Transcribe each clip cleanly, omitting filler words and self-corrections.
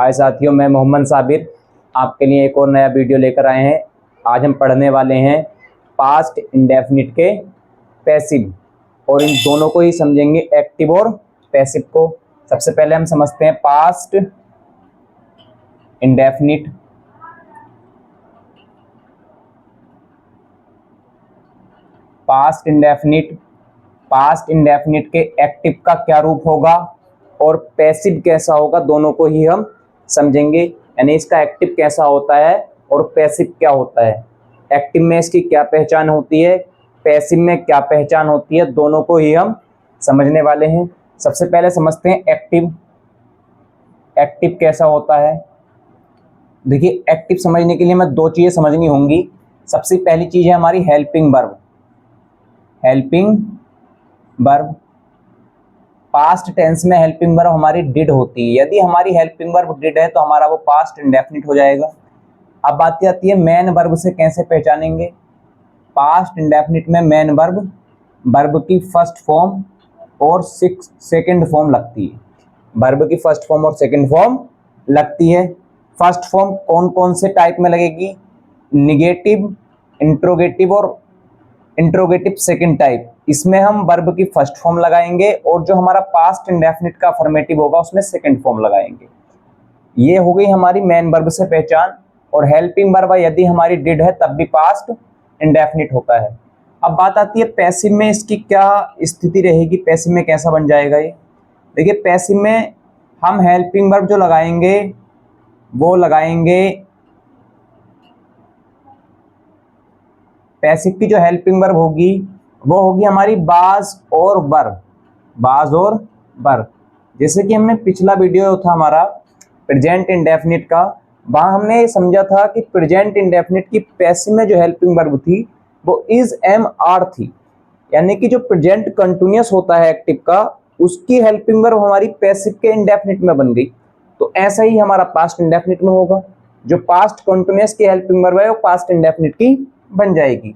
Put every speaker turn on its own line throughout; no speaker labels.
हाय साथियों, मैं मोहम्मद साबिर आपके लिए एक और नया वीडियो लेकर आए हैं। आज हम पढ़ने वाले हैं पास्ट इंडेफिनिट के पैसिव, और इन दोनों को ही समझेंगे, एक्टिव और पैसिव को। सबसे पहले हम समझते हैं पास्ट इंडेफिनिट। पास्ट इंडेफिनिट के एक्टिव का क्या रूप होगा और पैसिव कैसा होगा, दोनों को ही हम समझेंगे। यानी इसका एक्टिव कैसा होता है और पैसिव क्या होता है, एक्टिव में इसकी क्या पहचान होती है, पैसिव में क्या पहचान होती है, दोनों को ही हम समझने वाले हैं। सबसे पहले समझते हैं एक्टिव। एक्टिव कैसा होता है। देखिए, एक्टिव समझने के लिए हमें दो चीजें समझनी होंगी। सबसे पहली चीज है हमारी helping verb. Helping verb, past tense में हेल्पिंग वर्ब हमारी डिड होती है। यदि हमारी हेल्पिंग वर्ब डिड है तो हमारा वो पास्ट इंडेफिनिट हो जाएगा। अब बात आती है मेन वर्ब से कैसे पहचानेंगे। पास्ट इंडेफिनिट में मेन वर्ब की फर्स्ट फॉर्म और सेकंड फॉर्म लगती है। वर्ब की फर्स्ट फॉर्म और सेकंड फॉर्म लगती है। फर्स्ट फॉर्म कौन कौन से टाइप में लगेगी, निगेटिव, इंट्रोगेटिव और इंट्रोगेटिव सेकंड टाइप। इसमें हम वर्ब की फर्स्ट फॉर्म लगाएंगे और जो हमारा पास्ट इंडेफिनिट का अफर्मेटिव होगा उसमें सेकंड फॉर्म लगाएंगे। ये हो गई हमारी मेन वर्ब से पहचान। और हेल्पिंग वर्ब यदि हमारी डिड है तब भी पास्ट इंडेफिनिट होता है। अब बात आती है पैसिव में, इसकी क्या स्थिति रहेगी, पैसिव में कैसा बन जाएगा ये। देखिए, पैसिव में हम हेल्पिंग वर्ब जो लगाएंगे वो लगाएंगे, पैसिव की जो हेल्पिंग वर्ब होगी वो होगी हमारी बाज और वर। जैसे कि हमने पिछला वीडियो था हमारा प्रेजेंट इंडेफिनिट का, वहां हमने समझा था कि प्रेजेंट इंडेफिनिट की पैसिव में जो हेल्पिंग वर्ब थी वो इज एम आर थी। यानी कि जो प्रेजेंट कंटिन्यूअस होता है एक्टिव का, उसकी हेल्पिंग वर्ब हमारी पैसिव के इंडेफिनिट में बन गई। तो ऐसा ही हमारा पास्ट इंडेफिनिट में होगा। जो पास्ट कंटिन्यूअस की हेल्पिंग वर्ब है वो पास्ट इंडेफिनिट की बन जाएगी।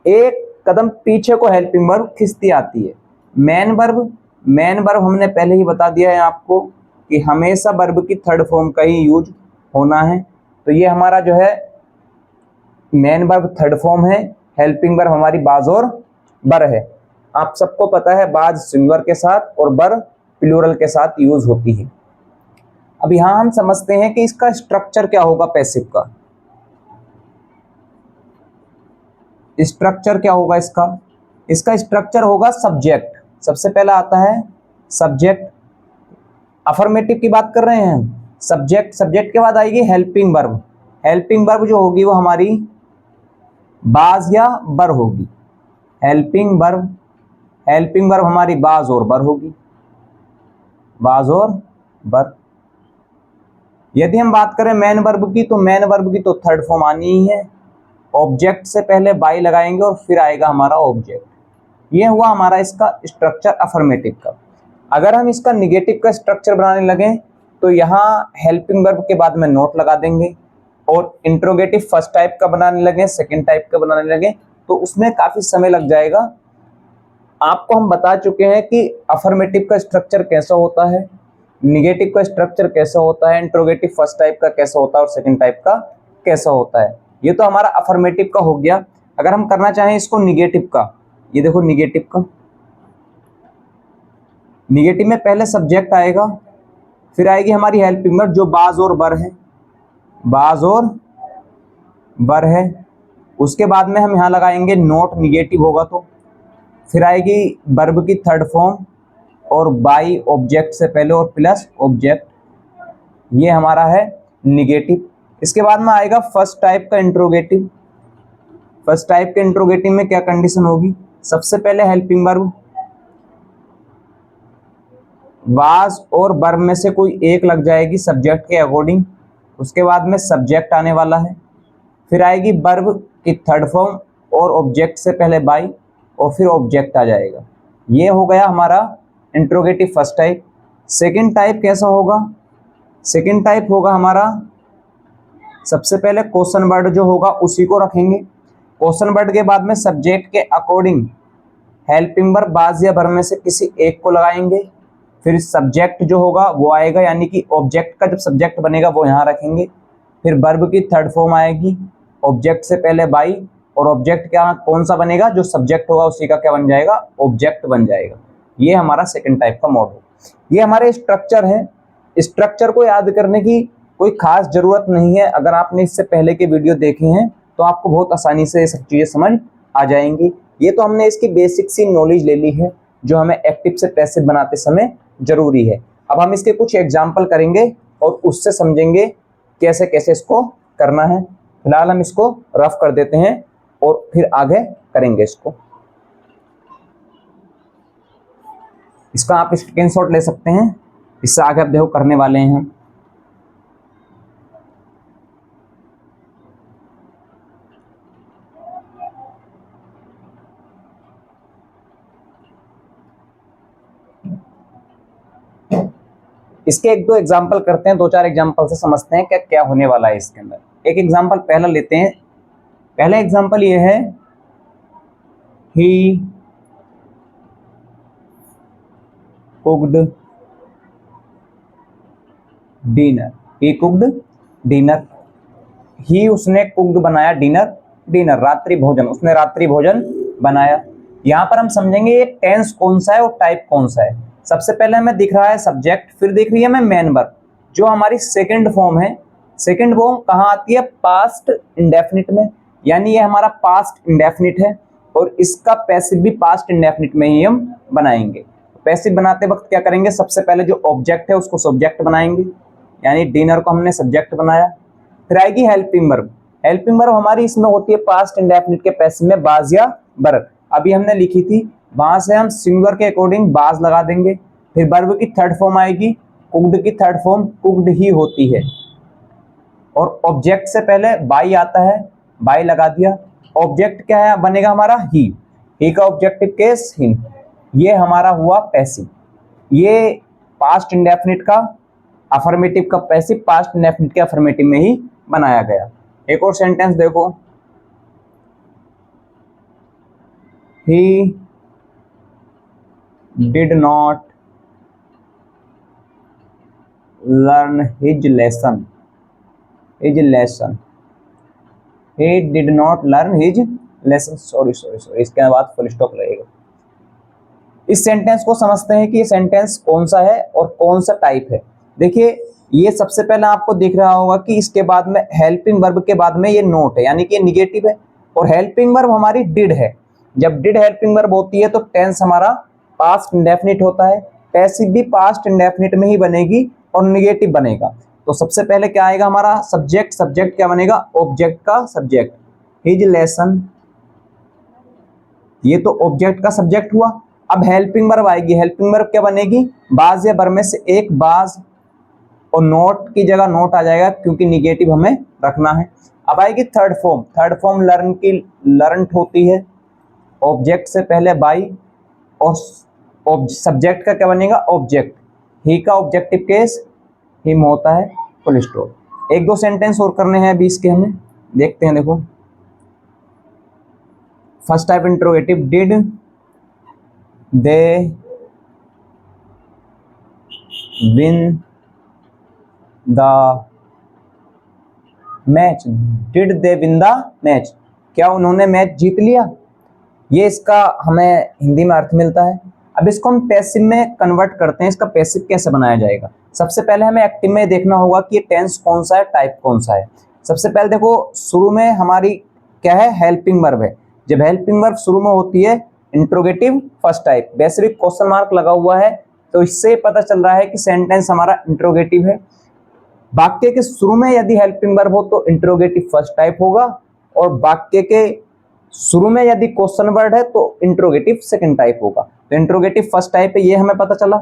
एक कदम पीछे को हेल्पिंग वर्ब खिंचती आती है मेन वर्ब हमने पहले ही बता दिया है आपको कि हमेशा वर्ब की थर्ड फॉर्म का ही यूज होना है। तो ये हमारा जो है मेन वर्ब थर्ड फॉर्म है, हेल्पिंग वर्ब हमारी बाज और बर है। आप सबको पता है बाज सिंगुलर के साथ और बर प्लूरल के साथ यूज होती है। अब यहां हम समझते हैं कि इसका स्ट्रक्चर क्या होगा पैसिव का। स्ट्रक्चर क्या होगा इसका स्ट्रक्चर होगा सब्जेक्ट। सबसे पहला आता है सब्जेक्ट। अफर्मेटिव की बात कर रहे हैं हम। सब्जेक्ट के बाद आएगी हेल्पिंग वर्ब। हेल्पिंग वर्ब जो होगी वो हमारी बाज या बर होगी। हेल्पिंग वर्ब हमारी बाज और बर होगी। बाज और बर। यदि हम बात करें मेन वर्ब की, तो मेन वर्ब की तो थर्ड फॉर्म आनी ही है। ऑब्जेक्ट से पहले बाई लगाएंगे और फिर आएगा हमारा ऑब्जेक्ट। ये हुआ हमारा इसका स्ट्रक्चर अफर्मेटिव का। अगर हम इसका निगेटिव का स्ट्रक्चर बनाने लगे तो यहाँ हेल्पिंग वर्ब के बाद में नोट लगा देंगे, और इंट्रोगेटिव फर्स्ट टाइप का बनाने लगे, सेकंड टाइप का बनाने लगे तो उसमें काफी समय लग जाएगा। आपको हम बता चुके हैं कि अफर्मेटिव का स्ट्रक्चर कैसा होता है, निगेटिव का स्ट्रक्चर कैसा होता है, इंट्रोगेटिव फर्स्ट टाइप का कैसा होता है और सेकंड टाइप का कैसा होता है। ये तो हमारा अफर्मेटिव का हो गया। अगर हम करना चाहें इसको निगेटिव का, ये देखो निगेटिव में पहले सब्जेक्ट आएगा, फिर आएगी हमारी हेल्पिंग वर्ब जो बाज और बर है। उसके बाद में हम यहाँ लगाएंगे नोट, निगेटिव होगा तो। फिर आएगी वर्ब की थर्ड फॉर्म और बाई ऑब्जेक्ट से पहले और प्लस ऑब्जेक्ट। ये हमारा है निगेटिव। इसके बाद में आएगा फर्स्ट टाइप का इंट्रोगेटिव। फर्स्ट टाइप के इंट्रोगेटिव में क्या कंडीशन होगी, सबसे पहले हेल्पिंग वर्ब वाज और वर्ब में से कोई एक लग जाएगी सब्जेक्ट के अकॉर्डिंग। उसके बाद में सब्जेक्ट आने वाला है, फिर आएगी वर्ब की थर्ड फॉर्म और ऑब्जेक्ट से पहले बाई और फिर ऑब्जेक्ट आ जाएगा। ये हो गया हमारा interrogative first type. Second type कैसा होगा, सेकंड टाइप होगा हमारा, सबसे पहले क्वेश्चन वर्ड जो होगा उसी को रखेंगे। क्वेश्चन वर्ड के बाद में सब्जेक्ट के अकॉर्डिंग हेल्पिंग वर्ब बाज या बर में से किसी एक को लगाएंगे। फिर सब्जेक्ट जो होगा वो आएगा, यानी कि ऑब्जेक्ट का जब सब्जेक्ट बनेगा वो यहाँ रखेंगे। फिर वर्ब की थर्ड फॉर्म आएगी, ऑब्जेक्ट से पहले बाई, और ऑब्जेक्ट क्या कौन सा बनेगा, जो सब्जेक्ट होगा उसी का क्या बन जाएगा, ऑब्जेक्ट बन जाएगा। ये हमारा सेकंड टाइप का मॉडल। ये हमारे स्ट्रक्चर है। स्ट्रक्चर को याद करने की कोई खास जरूरत नहीं है। अगर आपने इससे पहले के वीडियो देखे हैं तो आपको बहुत आसानी से ये सब चीजें समझ आ जाएंगी। ये तो हमने इसकी बेसिक सी नॉलेज ले ली है जो हमें एक्टिव से पैसिव बनाते समय जरूरी है। अब हम इसके कुछ एग्जाम्पल करेंगे और उससे समझेंगे कैसे कैसे इसको करना है। फिलहाल हम इसको रफ कर देते हैं और फिर आगे करेंगे इसको। इसका आप स्क्रीनशॉट ले सकते हैं, इससे आगे अब देखो करने वाले हैं हम। इसके एक दो एग्जाम्पल करते हैं, दो चार एग्जाम्पल से समझते हैं क्या क्या होने वाला है इसके अंदर। एक एग्जाम्पल पहला लेते हैं। पहला एग्जाम्पल ये है, ही कुक्ड डिनर। ही कुक्ड डिनर, ही उसने कुक्ड बनाया डिनर, डिनर रात्रि भोजन, उसने रात्रि भोजन बनाया। यहां पर हम समझेंगे ये टेंस कौन सा है और टाइप कौन सा है। सबसे पहले हमें दिख रहा है सब्जेक्ट, फिर दिख रही है हमें मेन वर्ब, जो हमारी सेकंड फॉर्म है। सेकंड फॉर्म कहाँ आती है, पास्ट इंडेफिनिट में, यानी ये हमारा पास्ट इंडेफिनिट है और इसका पैसिव भी पास्ट इंडेफिनिट में ही हम बनाएंगे। पैसिव बनाते वक्त क्या करेंगे, सबसे पहले जो ऑब्जेक्ट है उसको सब्जेक्ट बनाएंगे, यानी डिनर को हमने सब्जेक्ट बनाया। फिर आएगी हेल्पिंग वर्ब। हेल्पिंग वर्ब हमारी इसमें होती है पास्ट इंडेफिनिट के पैसिव में बाज या बर, अभी हमने लिखी थी, वहां से हम सिंगुलर के अकॉर्डिंग बाज लगा देंगे। फिर वर्ब की थर्ड फॉर्म आएगी, कुक्ड की थर्ड फॉर्म कुक्ड ही होती है, और ऑब्जेक्ट से पहले बाई आता है, बाई लगा दिया। ऑब्जेक्ट क्या है बनेगा हमारा, ही का ऑब्जेक्टिव केस हिम। ये हमारा हुआ पैसिव। ये पास्ट इंडेफिनिट का अफर्मेटिव का पैसिव पास्ट इंडेफिनिट के अफर्मेटिव में ही बनाया गया। एक और सेंटेंस देखो, ही did not learn his lesson, his lesson, he did not learn his lesson, sorry, इसके बाद फुल स्टॉप लगेगा। इस सेंटेंस को समझते हैं कि ये सेंटेंस कौन सा है और कौन सा टाइप है। देखिए, ये सबसे पहले आपको दिख रहा होगा कि इसके बाद में हेल्पिंग वर्ब के बाद में ये नोट है, यानी कि ये निगेटिव है, और हेल्पिंग वर्ब हमारी डिड है। जब डिड हेल्पिंग वर्ब होती है तो टेंस हमारा पास्ट इंडेफिनिट होता है, पैसिव भी पास्ट इंडेफिनिट में ही बनेगी और निगेटिव बनेगा। तो सबसे पहले क्या आएगा हमारा सब्जेक्ट, सब्जेक्ट क्या बनेगा, ऑब्जेक्ट का सब्जेक्ट, हिज लेसन, ये तो ऑब्जेक्ट का सब्जेक्ट हुआ। अब हेल्पिंग वर्ब आएगी, हेल्पिंग वर्ब क्या बनेगी, बाज या बर में से एक, बाज, और नोट की जगह नोट आ जाएगा क्योंकि निगेटिव हमें रखना है। अब आएगी third form, third form learn की लर्न होती है, ऑब्जेक्ट से पहले बाई, और सब्जेक्ट का क्या बनेगा, ऑब्जेक्ट, ही का ऑब्जेक्टिव केस हिम होता है, फुल स्टॉप। एक दो सेंटेंस और करने हैं अभी इसके, हमें देखते हैं। देखो, first type interrogative, did they win the match, did they win the match, क्या उन्होंने मैच जीत लिया, ये इसका हमें हिंदी में अर्थ मिलता है। अब इसको हम पैसिव में कन्वर्ट करते हैं, इसका पैसिव कैसे बनाया जाएगा। सबसे पहले हमें एक्टिव में देखना होगा कि ये टेंस कौन सा है, टाइप कौन सा है। सबसे पहले देखो, शुरू में हमारी क्या है, हेल्पिंग वर्ब है। जब हेल्पिंग वर्ब शुरू में होती है, इंट्रोगेटिव फर्स्ट टाइप, वैसे भी क्वेश्चन मार्क लगा हुआ है तो इससे पता चल रहा है कि सेंटेंस हमारा इंट्रोगेटिव है। वाक्य के शुरू में यदि हेल्पिंग वर्ब हो तो इंट्रोगेटिव फर्स्ट टाइप होगा, और वाक्य के शुरू में यदि क्वेश्चन वर्ड है तो इंट्रोगेटिव सेकंड टाइप होगा। तो इंट्रोगेटिव फर्स्ट टाइप है, ये हमें पता चला।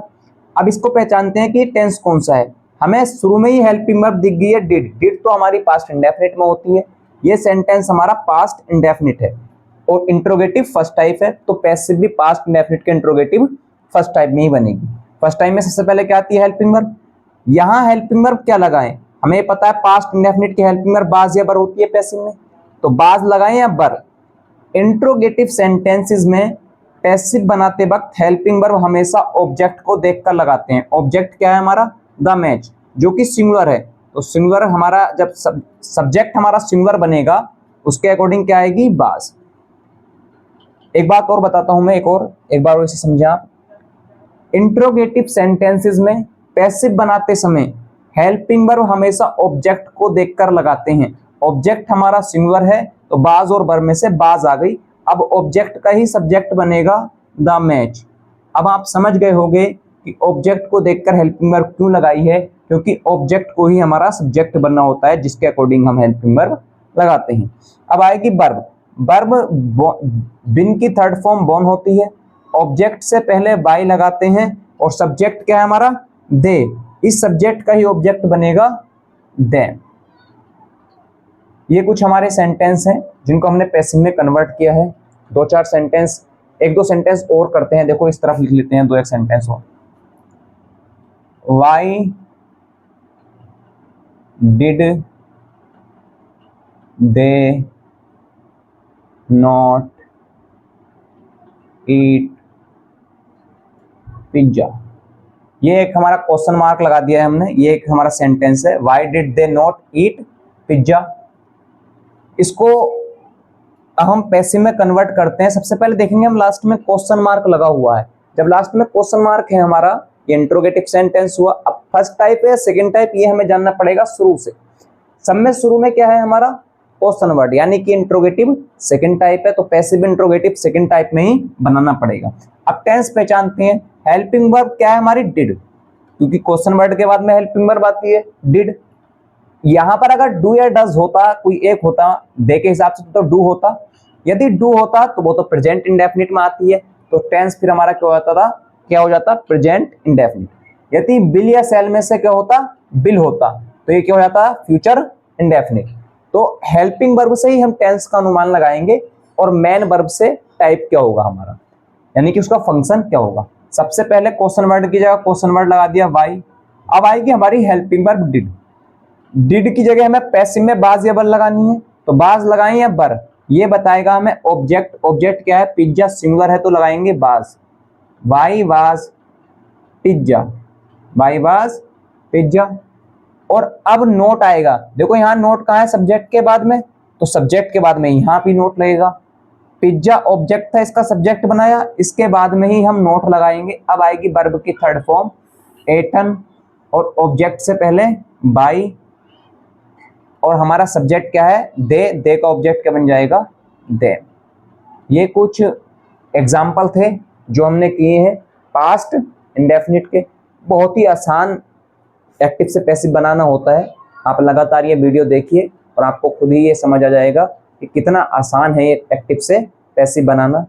अब इसको पहचानते हैं कि टेंस कौन सा है। हमें शुरू में ही हेल्पिंग वर्ब दिख गई है, डिड, डिड तो हमारी पास्ट इंडेफिनिट में होती है, ये सेंटेंस हमारा पास्ट इंडेफिनिट है, और इंट्रोगेटिव फर्स्ट टाइप है, तो पैसिव भी पास्ट इंडेफिनिट के इंट्रोगेटिव फर्स्ट टाइप में ही बनेगी। फर्स्ट टाइप में सबसे पहले क्या आती है, हेल्पिंग वर्ब। यहाँ हेल्पिंग वर्ब क्या लगाएं, हमें पता है पास्ट इंडेफिनिट की हेल्पिंग वर्ब बाज या बर होती है पैसिव में, तो बाज लगाएं या बर। इंट्रोगेटिव सेंटेंसेस में पैसिव बनाते वक्त हेल्पिंग वर्ब हमेशा ऑब्जेक्ट को देखकर लगाते हैं। ऑब्जेक्ट क्या है हमारा? द मैच, जो कि सिंगुलर है। तो सिंगुलर हमारा जब सब्जेक्ट हमारा सिंगुलर बनेगा उसके अकॉर्डिंग क्या आएगी? वाज। एक बात और बताता हूं मैं, एक बार इसे समझे आप। इंट्रोगेटिव सेंटेंसेस में पैसिव बनाते समय हेल्पिंग वर्ब हमेशा ऑब्जेक्ट को देखकर लगाते हैं। ऑब्जेक्ट हमारा सिंगुलर है तो बाज और वर्ब में से बाज आ गई। अब ऑब्जेक्ट का ही सब्जेक्ट बनेगा द मैच। अब आप समझ गए होंगे कि ऑब्जेक्ट को देखकर हेल्पिंग वर्ब क्यों लगाई है, क्योंकि ऑब्जेक्ट को ही हमारा सब्जेक्ट बनना होता है, जिसके अकॉर्डिंग हम हेल्पिंग वर्ब लगाते हैं। अब आएगी वर्ब। वर्ब बिन की थर्ड फॉर्म बोन होती है। ऑब्जेक्ट से पहले बाई लगाते हैं और सब्जेक्ट क्या है हमारा? दे। इस सब्जेक्ट का ही ऑब्जेक्ट बनेगा देम। ये कुछ हमारे सेंटेंस हैं जिनको हमने पैसिव में कन्वर्ट किया है। दो चार सेंटेंस, एक दो सेंटेंस और करते हैं। देखो इस तरफ लिख लेते हैं दो एक सेंटेंस और। Why did they not eat pizza. ये एक हमारा क्वेश्चन मार्क लगा दिया है हमने। ये एक हमारा सेंटेंस है, why did they not eat pizza. इसको हम पैसिव में कन्वर्ट करते हैं। सबसे पहले देखेंगे हम लास्ट में क्वेश्चन मार्क लगा हुआ है। जब लास्ट में क्वेश्चन मार्क है हमारा, ये इंट्रोगेटिव सेंटेंस हुआ। अब फर्स्ट टाइप है सेकंड टाइप, ये हमें जानना पड़ेगा शुरू से। सब में शुरू में क्या है हमारा? क्वेश्चन वर्ड, यानी कि इंट्रोगेटिव सेकंड टाइप है तो पैसिव इंट्रोगेटिव सेकंड टाइप में ही बनाना पड़ेगा। अब टेंस पहचानते हैं। हेल्पिंग वर्ब क्या है हमारी? डिड, क्योंकि क्वेश्चन वर्ड के बाद में हेल्पिंग वर्ब आती है डिड। यहां पर अगर डू या डज होता, कोई एक होता दे के हिसाब से तो डू होता। यदि डू होता तो वो तो प्रेजेंट इंडेफिनिट में आती है, तो टेंस फिर हमारा क्या होता था? क्या हो जाता? Present indefinite. यदि बिल या सेल में से क्या होता? बिल होता, तो ये क्या हो जाता? Future indefinite. तो हेल्पिंग वर्ब से ही हम टेंस का अनुमान लगाएंगे और मेन वर्ब से टाइप क्या होगा हमारा, यानी कि उसका फंक्शन क्या होगा। सबसे पहले क्वेश्चन वर्ड की जगह क्वेश्चन वर्ड लगा दिया वाई। अब आएगी हमारी हेल्पिंग वर्ब डिड। डिड की जगह हमें पैसिव में बाज या बर लगानी है, तो बाज लगाएं या बर, ये बताएगा हमें ऑब्जेक्ट। ऑब्जेक्ट क्या है? पिज्जा, सिंगुलर है तो लगाएंगे बाज। Why was pizza, why was pizza. और अब नोट आएगा। देखो यहाँ नोट कहाँ है? सब्जेक्ट के बाद में, तो सब्जेक्ट के बाद में यहाँ भी नोट लगेगा। पिज्जा ऑब्जेक्ट था, इसका सब्जेक्ट बनाया, इसके बाद में ही हम नोट लगाएंगे। अब आएगी वर्ब की थर्ड फॉर्म एटन, और ऑब्जेक्ट से पहले बाई, और हमारा सब्जेक्ट क्या है? दे। दे का ऑब्जेक्ट क्या बन जाएगा? दे। ये कुछ एग्जाम्पल थे जो हमने किए हैं पास्ट इंडेफिनिट के। बहुत ही आसान एक्टिव से पैसिव बनाना होता है। आप लगातार ये वीडियो देखिए और आपको खुद ही ये समझ आ जाएगा कि कितना आसान है ये एक्टिव से पैसिव बनाना।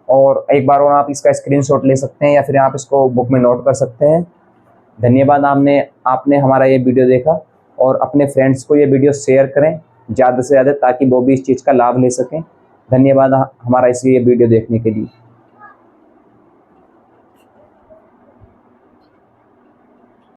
और एक बार और आप इसका स्क्रीनशॉट ले सकते हैं या फिर आप इसको बुक में नोट कर सकते हैं। धन्यवाद, आपने हमारा ये वीडियो देखा, और अपने फ्रेंड्स को ये वीडियो शेयर करें ज़्यादा से ज़्यादा, ताकि वो भी इस चीज़ का लाभ ले सकें। धन्यवाद हमारा इस ये वीडियो देखने के लिए।